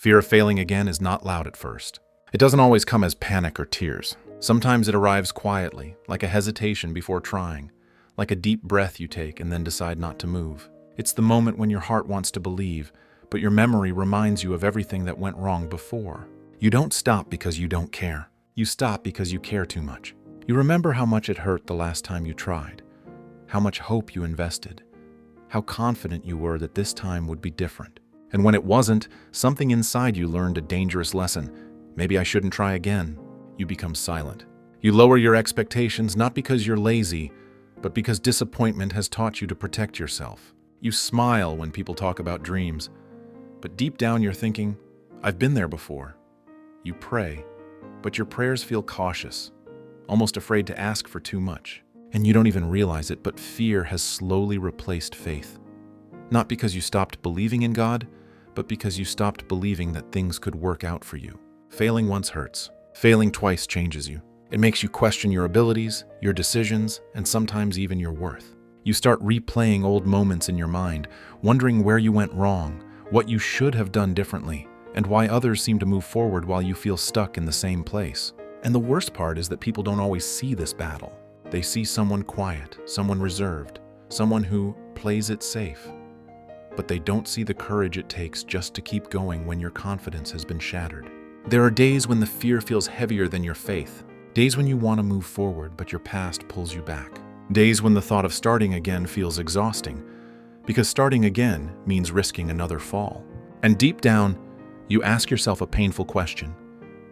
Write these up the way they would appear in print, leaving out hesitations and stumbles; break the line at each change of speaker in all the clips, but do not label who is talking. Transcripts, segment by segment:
Fear of failing again is not loud at first. It doesn't always come as panic or tears. Sometimes it arrives quietly, like a hesitation before trying, like a deep breath you take and then decide not to move. It's the moment when your heart wants to believe, but your memory reminds you of everything that went wrong before. You don't stop because you don't care. You stop because you care too much. You remember how much it hurt the last time you tried, how much hope you invested, how confident you were that this time would be different. And when it wasn't, something inside you learned a dangerous lesson. Maybe I shouldn't try again. You become silent. You lower your expectations not because you're lazy, but because disappointment has taught you to protect yourself. You smile when people talk about dreams, but deep down you're thinking, I've been there before. You pray, but your prayers feel cautious, almost afraid to ask for too much. And you don't even realize it, but fear has slowly replaced faith. Not because you stopped believing in God, but because you stopped believing that things could work out for you. Failing once hurts. Failing twice changes you. It makes you question your abilities, your decisions, and sometimes even your worth. You start replaying old moments in your mind, wondering where you went wrong, what you should have done differently, and why others seem to move forward while you feel stuck in the same place. And the worst part is that people don't always see this battle. They see someone quiet, someone reserved, someone who plays it safe. But they don't see the courage it takes just to keep going when your confidence has been shattered. There are days when the fear feels heavier than your faith. Days when you want to move forward, but your past pulls you back. Days when the thought of starting again feels exhausting, because starting again means risking another fall. And deep down, you ask yourself a painful question.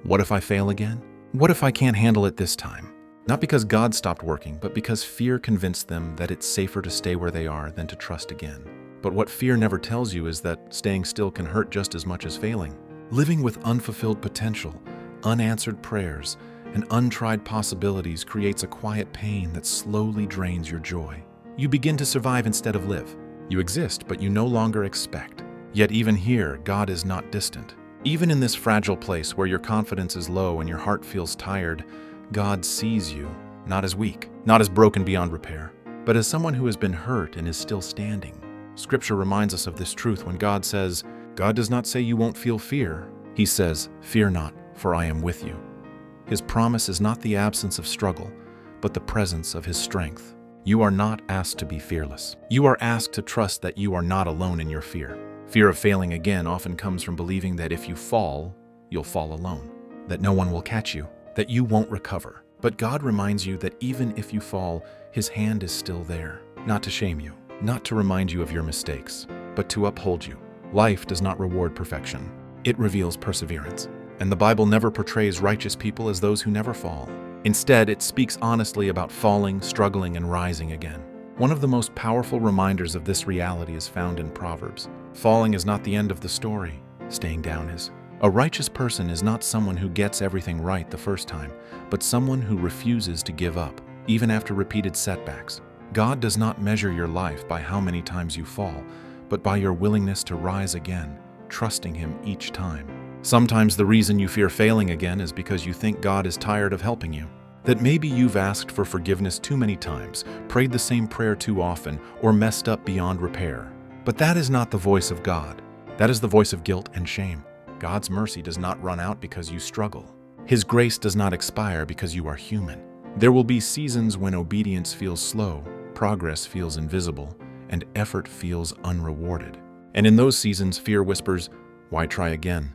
What if I fail again? What if I can't handle it this time? Not because God stopped working, but because fear convinced them that it's safer to stay where they are than to trust again. But what fear never tells you is that staying still can hurt just as much as failing. Living with unfulfilled potential, unanswered prayers, and untried possibilities creates a quiet pain that slowly drains your joy. You begin to survive instead of live. You exist, but you no longer expect. Yet even here, God is not distant. Even in this fragile place where your confidence is low and your heart feels tired, God sees you, not as weak, not as broken beyond repair, but as someone who has been hurt and is still standing. Scripture reminds us of this truth when God says, God does not say you won't feel fear. He says, fear not, for I am with you. His promise is not the absence of struggle, but the presence of His strength. You are not asked to be fearless. You are asked to trust that you are not alone in your fear. Fear of failing again often comes from believing that if you fall, you'll fall alone, that no one will catch you, that you won't recover. But God reminds you that even if you fall, His hand is still there, not to shame you, not to remind you of your mistakes, but to uphold you. Life does not reward perfection. It reveals perseverance. And the Bible never portrays righteous people as those who never fall. Instead, it speaks honestly about falling, struggling, and rising again. One of the most powerful reminders of this reality is found in Proverbs. Falling is not the end of the story. Staying down is. A righteous person is not someone who gets everything right the first time, but someone who refuses to give up, even after repeated setbacks. God does not measure your life by how many times you fall, but by your willingness to rise again, trusting Him each time. Sometimes the reason you fear failing again is because you think God is tired of helping you. That maybe you've asked for forgiveness too many times, prayed the same prayer too often, or messed up beyond repair. But that is not the voice of God. That is the voice of guilt and shame. God's mercy does not run out because you struggle. His grace does not expire because you are human. There will be seasons when obedience feels slow, progress feels invisible, and effort feels unrewarded. And in those seasons, fear whispers, "Why try again?"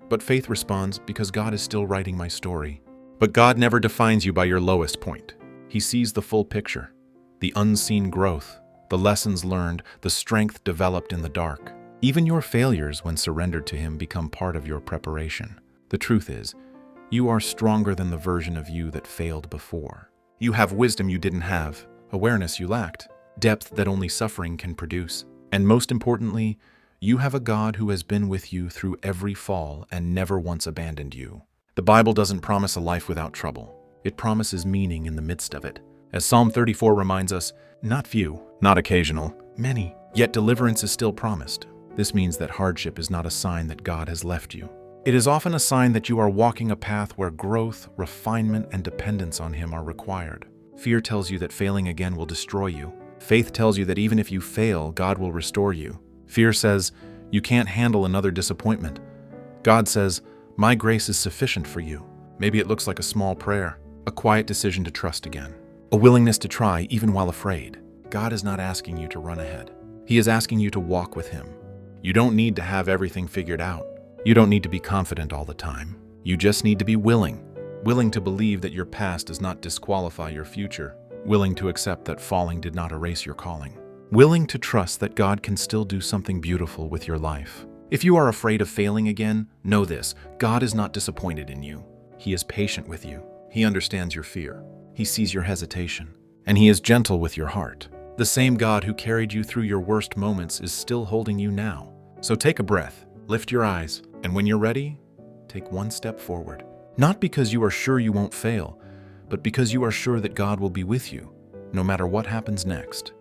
But faith responds, "Because God is still writing my story." But God never defines you by your lowest point. He sees the full picture, the unseen growth, the lessons learned, the strength developed in the dark. Even your failures, when surrendered to Him, become part of your preparation. The truth is, you are stronger than the version of you that failed before. You have wisdom you didn't have, awareness you lacked, depth that only suffering can produce. And most importantly, you have a God who has been with you through every fall and never once abandoned you. The Bible doesn't promise a life without trouble. It promises meaning in the midst of it. As Psalm 34 reminds us, not few, not occasional, many, yet deliverance is still promised. This means that hardship is not a sign that God has left you. It is often a sign that you are walking a path where growth, refinement, and dependence on Him are required. Fear tells you that failing again will destroy you. Faith tells you that even if you fail, God will restore you. Fear says, you can't handle another disappointment. God says, "My grace is sufficient for you." Maybe it looks like a small prayer, a quiet decision to trust again, a willingness to try even while afraid. God is not asking you to run ahead. He is asking you to walk with Him. You don't need to have everything figured out. You don't need to be confident all the time. You just need to be willing to believe that your past does not disqualify your future, willing to accept that falling did not erase your calling, willing to trust that God can still do something beautiful with your life. If you are afraid of failing again, know this: God is not disappointed in you. He is patient with you. He understands your fear. He sees your hesitation, and He is gentle with your heart. The same God who carried you through your worst moments is still holding you now. So take a breath, lift your eyes, and when you're ready, take one step forward. Not because you are sure you won't fail, but because you are sure that God will be with you, no matter what happens next.